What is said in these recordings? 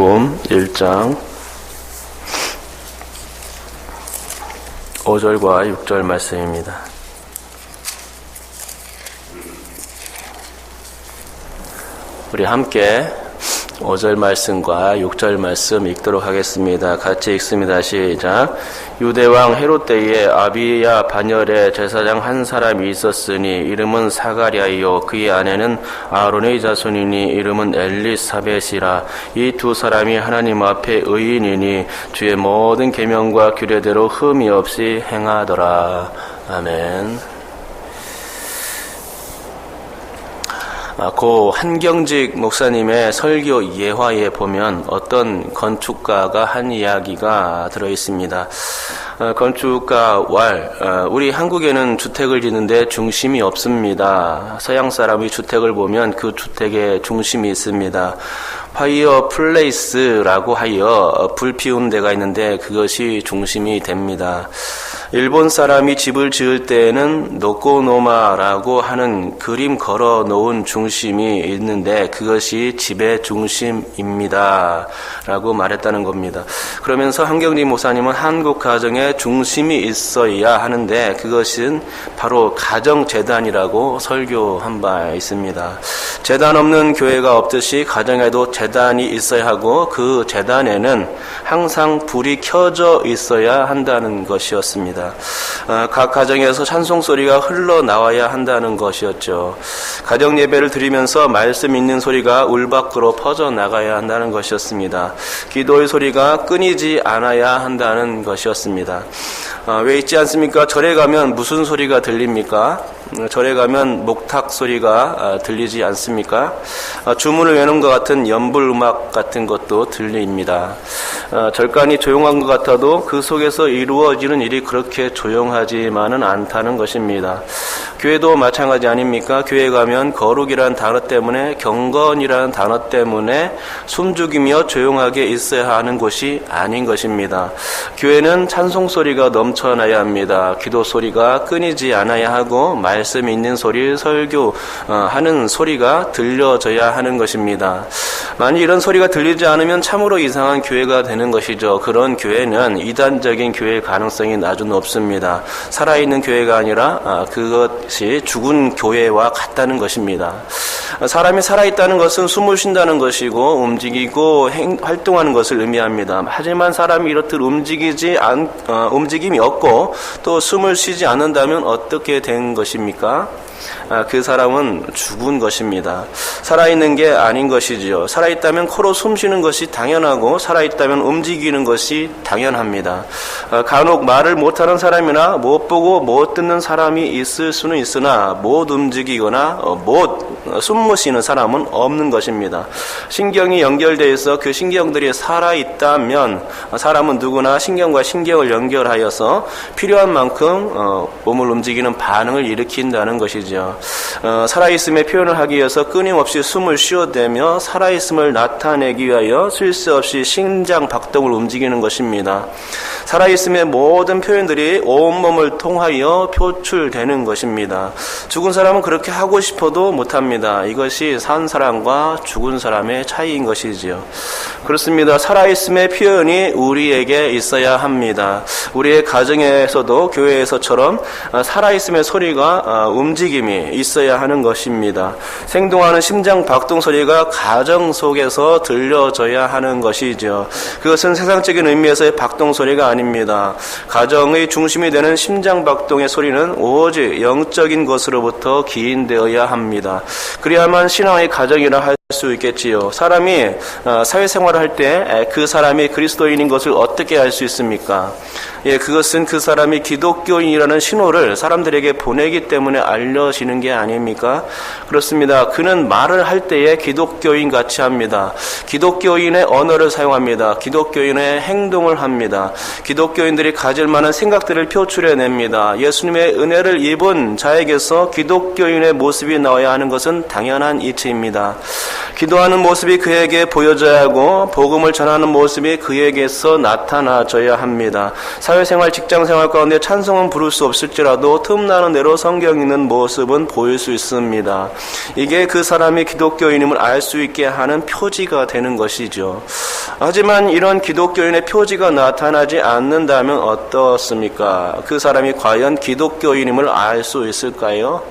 마태복음 1장 5절과 6절 말씀입니다. 우리 함께 5절 말씀과 6절 말씀 읽도록 하겠습니다. 같이 읽습니다. 시작. 유대왕 헤롯 때에 아비야 반열에 제사장 한 사람이 있었으니 이름은 사가랴이요 그의 아내는 아론의 자손이니 이름은 엘리사벳이라. 이 두 사람이 하나님 앞에 의인이니 주의 모든 계명과 규례대로 흠이 없이 행하더라. 아멘. 고 한경직 목사님의 설교 예화에 보면 어떤 건축가가 한 이야기가 들어있습니다. 건축가 우리 한국에는 주택을 짓는데 중심이 없습니다. 서양 사람이 주택을 보면 그 주택에 중심이 있습니다. 파이어 플레이스라고 하여 불 피우는 데가 있는데 그것이 중심이 됩니다. 일본 사람이 집을 지을 때에는 노코노마라고 하는 그림 걸어 놓은 중심이 있는데 그것이 집의 중심입니다 라고 말했다는 겁니다. 그러면서 한경리 목사님은 한국 가정에 중심이 있어야 하는데 그것은 바로 가정재단이라고 설교한 바 있습니다. 재단 없는 교회가 없듯이 가정에도 재단이 있어야 하고 그 재단에는 항상 불이 켜져 있어야 한다는 것이었습니다. 각 가정에서 찬송소리가 흘러나와야 한다는 것이었죠. 가정 예배를 드리면서 말씀 있는 소리가 울 밖으로 퍼져나가야 한다는 것이었습니다. 기도의 소리가 끊이지 않아야 한다는 것이었습니다. 왜 있지 않습니까? 절에 가면 무슨 소리가 들립니까? 절에 가면 목탁 소리가 들리지 않습니까? 주문을 외우는 것 같은 연불음악 같은 것도 들립니다. 절간이 조용한 것 같아도 그 속에서 이루어지는 일이 그렇게 조용하지만은 않다는 것입니다. 교회도 마찬가지 아닙니까? 교회 가면 거룩이라는 단어 때문에 경건이라는 단어 때문에 숨죽이며 조용하게 있어야 하는 곳이 아닌 것입니다. 교회는 찬송 소리가 넘쳐나야 합니다. 기도 소리가 끊이지 않아야 하고 말씀 있는 소리, 설교하는 소리가 들려져야 하는 것입니다. 만약 이런 소리가 들리지 않으면 참으로 이상한 교회가 되는 것이죠. 그런 교회는 이단적인 교회의 가능성이 아주 높습니다. 살아있는 교회가 아니라 그것이 죽은 교회와 같다는 것입니다. 사람이 살아있다는 것은 숨을 쉰다는 것이고 움직이고 활동하는 것을 의미합니다. 하지만 사람이 이렇듯 움직임이 없고 또 숨을 쉬지 않는다면 어떻게 된 것입니까? 그 사람은 죽은 것입니다. 살아있는 게 아닌 것이지요. 살아있다면 코로 숨 쉬는 것이 당연하고 살아있다면 움직이는 것이 당연합니다. 간혹 말을 못하는 사람이나 못 보고 못 듣는 사람이 있을 수는 있으나 못 움직이거나 숨 못 쉬는 사람은 없는 것입니다. 신경이 연결되어 있어 그 신경들이 살아있다면 사람은 누구나 신경과 신경을 연결하여서 필요한 만큼 몸을 움직이는 반응을 일으킨다는 것이죠. 살아있음의 표현을 하기 위해서 끊임없이 숨을 쉬어대며 살아있음을 나타내기 위하여 쉴 새 없이 심장 박동을 움직이는 것입니다. 살아있음의 모든 표현들이 온몸을 통하여 표출되는 것입니다. 죽은 사람은 그렇게 하고 싶어도 못합니다. 이것이 산 사람과 죽은 사람의 차이인 것이지요. 그렇습니다. 살아있음의 표현이 우리에게 있어야 합니다. 우리의 가정에서도 교회에서처럼 살아있음의 소리가 움직임이 있어야 하는 것입니다. 생동하는 심장 박동 소리가 가정 속에서 들려져야 하는 것이죠. 그것은 세상적인 의미에서의 박동 소리가 아닙니다. 가정의 중심이 되는 심장 박동의 소리는 오직 영적인 것으로부터 기인되어야 합니다. 그래야만 신앙의 가정이라 할 수 있겠지요. 사람이 사회생활을 할 때 그 사람이 그리스도인인 것을 어떻게 알 수 있습니까? 그것은 그 사람이 기독교인이라는 신호를 사람들에게 보내기 때문에 알려지는 게 아닙니까? 그렇습니다. 그는 말을 할 때에 기독교인 같이 합니다. 기독교인의 언어를 사용합니다. 기독교인의 행동을 합니다. 기독교인들이 가질 만한 생각들을 표출해냅니다. 예수님의 은혜를 입은 자에게서 기독교인의 모습이 나와야 하는 것은 당연한 이치입니다. 기도하는 모습이 그에게 보여져야 하고 복음을 전하는 모습이 그에게서 나타나져야 합니다. 사회생활, 직장생활 가운데 찬송은 부를 수 없을지라도 틈나는 대로 성경 읽는 모습은 보일 수 있습니다. 이게 그 사람이 기독교인임을 알 수 있게 하는 표지가 되는 것이죠. 하지만 이런 기독교인의 표지가 나타나지 않는다면 어떻습니까? 그 사람이 과연 기독교인임을 알 수 있을까요?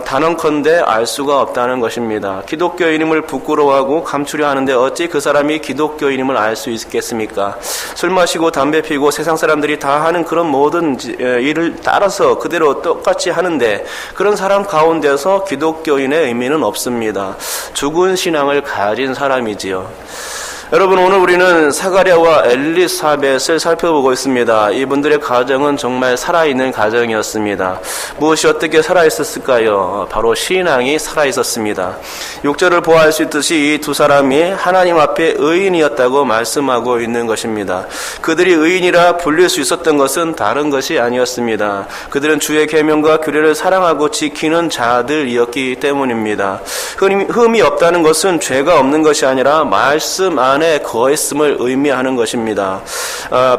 단언컨대 알 수가 없다는 것입니다. 기독교인임을 부끄러워하고 감추려 하는데 어찌 그 사람이 기독교인임을 알 수 있겠습니까? 술 마시고 담배 피고 세상 사람들이 다 하는 그런 모든 일을 따라서 그대로 똑같이 하는데 그런 사람 가운데서 기독교인의 의미는 없습니다. 죽은 신앙을 가진 사람이지요. 여러분, 오늘 우리는 사가랴와 엘리사벳을 살펴보고 있습니다. 이분들의 가정은 정말 살아있는 가정이었습니다. 무엇이 어떻게 살아있었을까요? 바로 신앙이 살아있었습니다. 6절을 보아할 수 있듯이 이 두 사람이 하나님 앞에 의인이었다고 말씀하고 있는 것입니다. 그들이 의인이라 불릴 수 있었던 것은 다른 것이 아니었습니다. 그들은 주의 계명과 규례를 사랑하고 지키는 자들이었기 때문입니다. 흠이 없다는 것은 죄가 없는 것이 아니라 말씀 안에 거했음을 의미하는 것입니다.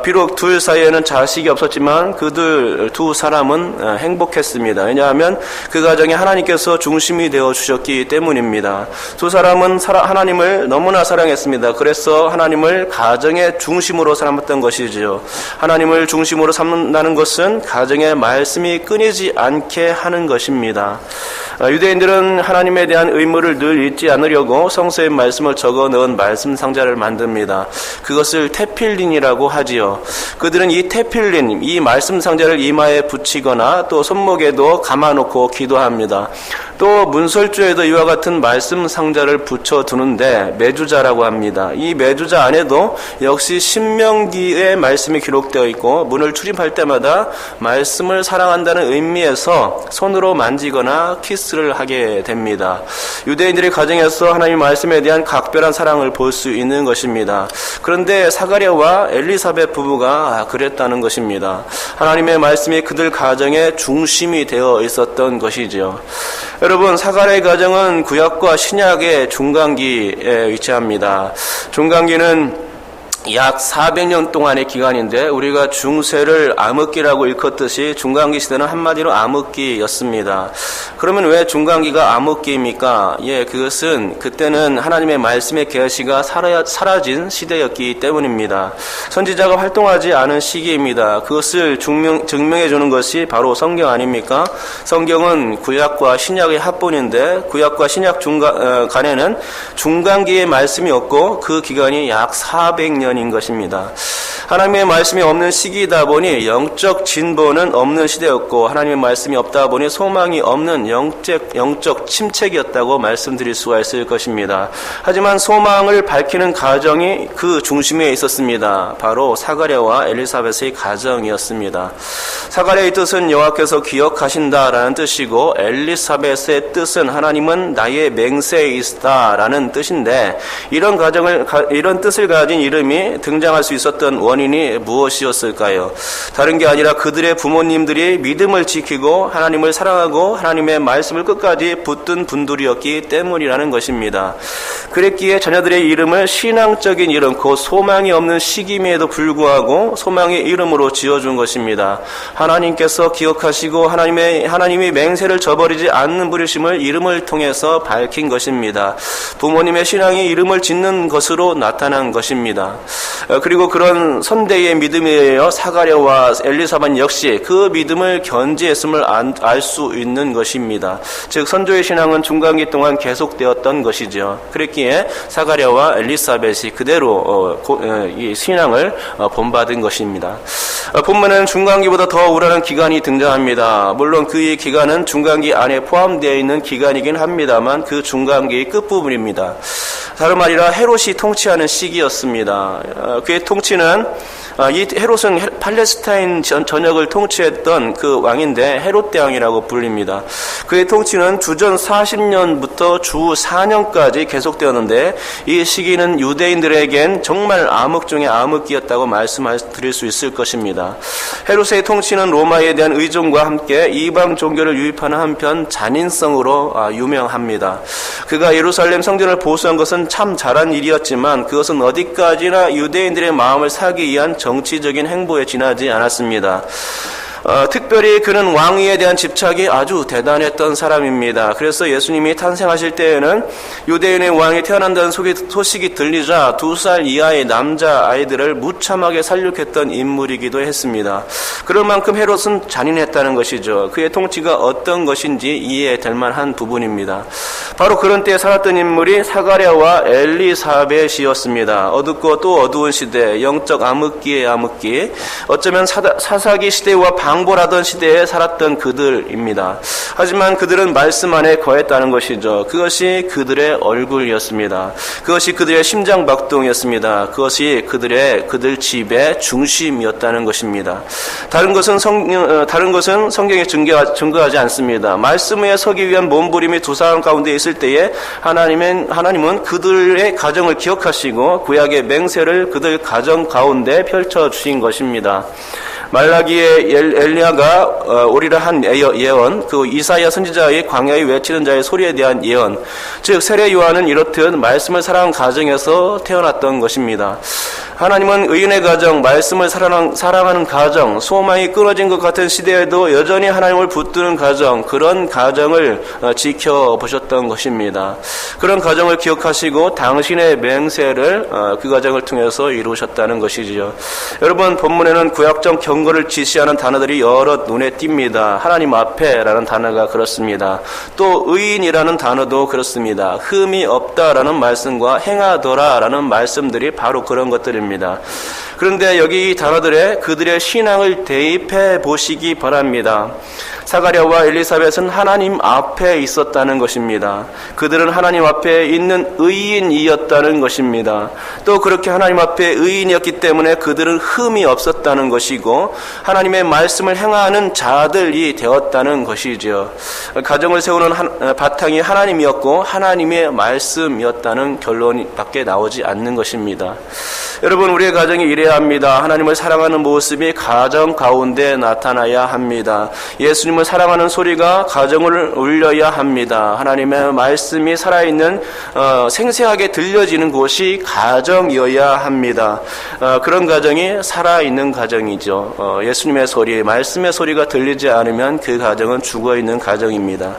비록 둘 사이에는 자식이 없었지만 그들 두 사람은 행복했습니다. 왜냐하면 그 가정에 하나님께서 중심이 되어 주셨기 때문입니다. 두 사람은 하나님을 너무나 사랑했습니다. 그래서 하나님을 가정의 중심으로 삼았던 것이지요. 하나님을 중심으로 삼는다는 것은 가정의 말씀이 끊이지 않게 하는 것입니다. 유대인들은 하나님에 대한 의무를 늘 잊지 않으려고 성서의 말씀을 적어 넣은 말씀 상자를 만듭니다. 그것을 테필린이라고 하지요. 그들은 이 테필린, 이 말씀 상자를 이마에 붙이거나 또 손목에도 감아놓고 기도합니다. 또 문설주에도 이와 같은 말씀 상자를 붙여두는데 매주자라고 합니다. 이 매주자 안에도 역시 신명기의 말씀이 기록되어 있고 문을 출입할 때마다 말씀을 사랑한다는 의미에서 손으로 만지거나 키스를 하게 됩니다. 유대인들의 가정에서 하나님의 말씀에 대한 각별한 사랑을 볼 수 있는 것입니다. 그런데 사가랴와 엘리사벳 부부가 그랬다는 것입니다. 하나님의 말씀이 그들 가정의 중심이 되어 있었던 것이죠. 여러분, 사가랴의 가정은 구약과 신약의 중간기에 위치합니다. 중간기는 약 400년 동안의 기간인데 우리가 중세를 암흑기라고 일컫듯이 중간기 시대는 한마디로 암흑기였습니다. 그러면 왜 중간기가 암흑기입니까? 그것은 그때는 하나님의 말씀의 계시가 사라진 시대였기 때문입니다. 선지자가 활동하지 않은 시기입니다. 그것을 증명해 주는 것이 바로 성경 아닙니까? 성경은 구약과 신약의 합본인데 구약과 신약 간에는 중간기의 말씀이 없고 그 기간이 약 400년인 것입니다. 하나님의 말씀이 없는 시기이다 보니 영적 진보는 없는 시대였고 하나님의 말씀이 없다 보니 소망이 없는 영적 침체기였다고 말씀드릴 수가 있을 것입니다. 하지만 소망을 밝히는 가정이 그 중심에 있었습니다. 바로 사가랴와 엘리사벳의 가정이었습니다. 사가랴의 뜻은 여호와께서 기억하신다라는 뜻이고 엘리사벳의 뜻은 하나님은 나의 맹세에 있다라는 뜻인데 이런 뜻을 가진 이름이 등장할 수 있었던 원인이 무엇이었을까요? 다른 게 아니라 그들의 부모님들이 믿음을 지키고 하나님을 사랑하고 하나님의 말씀을 끝까지 붙든 분들이었기 때문이라는 것입니다. 그랬기에 자녀들의 이름을 신앙적인 이름, 곧 소망이 없는 시기임에도 불구하고 소망의 이름으로 지어준 것입니다. 하나님께서 기억하시고 하나님이 맹세를 저버리지 않는 부르심을 이름을 통해서 밝힌 것입니다. 부모님의 신앙이 이름을 짓는 것으로 나타난 것입니다. 그리고 그런 선대의 믿음이에요. 사가랴와 엘리사벳 역시 그 믿음을 견지했음을 알 수 있는 것입니다. 즉 선조의 신앙은 중간기 동안 계속되었던 것이죠. 그랬기에 사가랴와 엘리사벳이 그대로 이 신앙을 본받은 것입니다. 본문은 중간기보다 더 우라는 기간이 등장합니다. 물론 그 기간은 중간기 안에 포함되어 있는 기간이긴 합니다만 그 중간기의 끝부분입니다. 다른 말이라 헤롯이 통치하는 시기였습니다. 그의 통치는 이 헤롯은 팔레스타인 전역을 통치했던 그 왕인데 헤롯 대왕이라고 불립니다. 그의 통치는 주전 40년부터 주 4년까지 계속되었는데 이 시기는 유대인들에겐 정말 암흑 중의 암흑기였다고 말씀드릴 수 있을 것입니다. 헤롯의 통치는 로마에 대한 의존과 함께 이방 종교를 유입하는 한편 잔인성으로 유명합니다. 그가 예루살렘 성전을 보수한 것은 참 잘한 일이었지만 그것은 어디까지나 유대인들의 마음을 사기 위한 정치적인 행보에 지나지 않았습니다. 특별히 그는 왕위에 대한 집착이 아주 대단했던 사람입니다. 그래서 예수님이 탄생하실 때에는 유대인의 왕이 태어난다는 소식이 들리자 2살 이하의 남자 아이들을 무참하게 살육했던 인물이기도 했습니다. 그럴 만큼 헤롯은 잔인했다는 것이죠. 그의 통치가 어떤 것인지 이해될 만한 부분입니다. 바로 그런 때에 살았던 인물이 사가랴와 엘리사벳이었습니다. 어둡고 또 어두운 시대, 영적 암흑기의 암흑기, 어쩌면 사사기 시대와 방불하던 시대에 살았던 그들입니다. 하지만 그들은 말씀 안에 거했다는 것이죠. 그것이 그들의 얼굴이었습니다. 그것이 그들의 심장박동이었습니다. 그것이 그들 집의 중심이었다는 것입니다. 다른 것은 성경에 증거하지 않습니다. 말씀 위에 서기 위한 몸부림이 두 사람 가운데 있을 때에 하나님은 그들의 가정을 기억하시고 구약의 맹세를 그들 가정 가운데 펼쳐주신 것입니다. 말라기의 엘리야가 오리라 한 예언, 그 이사야 선지자의 광야에 외치는 자의 소리에 대한 예언, 즉 세례 요한은 이렇듯 말씀을 사랑한 가정에서 태어났던 것입니다. 하나님은 의인의 가정, 말씀을 사랑하는 가정, 소망이 끊어진 것 같은 시대에도 여전히 하나님을 붙드는 가정, 그런 가정을 지켜보셨던 것입니다. 그런 가정을 기억하시고 당신의 맹세를 그 가정을 통해서 이루셨다는 것이지요. 여러분, 본문에는 구약적 경고를 지시하는 단어들이 여러 눈에 띕니다. 하나님 앞에라는 단어가 그렇습니다. 또 의인이라는 단어도 그렇습니다. 흠이 없다라는 말씀과 행하더라라는 말씀들이 바로 그런 것들입니다. 그런데 여기 이 단어들에 그들의 신앙을 대입해 보시기 바랍니다. 사가랴와 엘리사벳은 하나님 앞에 있었다는 것입니다. 그들은 하나님 앞에 있는 의인이었다는 것입니다. 또 그렇게 하나님 앞에 의인이었기 때문에 그들은 흠이 없었다는 것이고 하나님의 말씀을 행하는 자들이 되었다는 것이죠. 가정을 세우는 바탕이 하나님이었고 하나님의 말씀이었다는 결론밖에 나오지 않는 것입니다. 여러분, 우리의 가정이 이래야 합니다. 하나님을 사랑하는 모습이 가정 가운데 나타나야 합니다. 예수님을 사랑하는 소리가 가정을 울려야 합니다. 하나님의 말씀이 살아있는 생생하게 들려지는 곳이 가정이어야 합니다. 그런 가정이 살아있는 가정이죠. 예수님의 소리, 말씀의 소리가 들리지 않으면 그 가정은 죽어있는 가정입니다.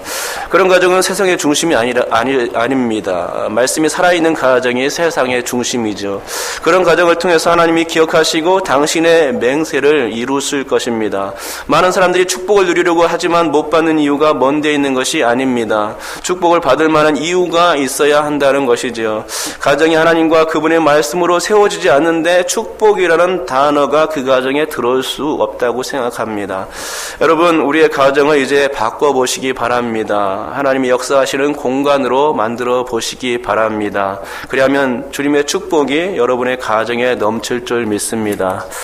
그런 가정은 세상의 중심이 아닙니다. 말씀이 살아있는 가정이 세상의 중심이죠. 그런 가정을 통해서 하나님이 기억하시고 당신의 맹세를 이루실 것입니다. 많은 사람들이 축복을 누리려고 하지만 못 받는 이유가 먼 데 있는 것이 아닙니다. 축복을 받을 만한 이유가 있어야 한다는 것이지요. 가정이 하나님과 그분의 말씀으로 세워지지 않는데 축복이라는 단어가 그 가정에 들어올 수 없다고 생각합니다. 여러분, 우리의 가정을 이제 바꿔보시기 바랍니다. 하나님이 역사하시는 공간으로 만들어 보시기 바랍니다. 그리하면 주님의 축복이 여러분의 가정에 넘칠 줄 믿습니다.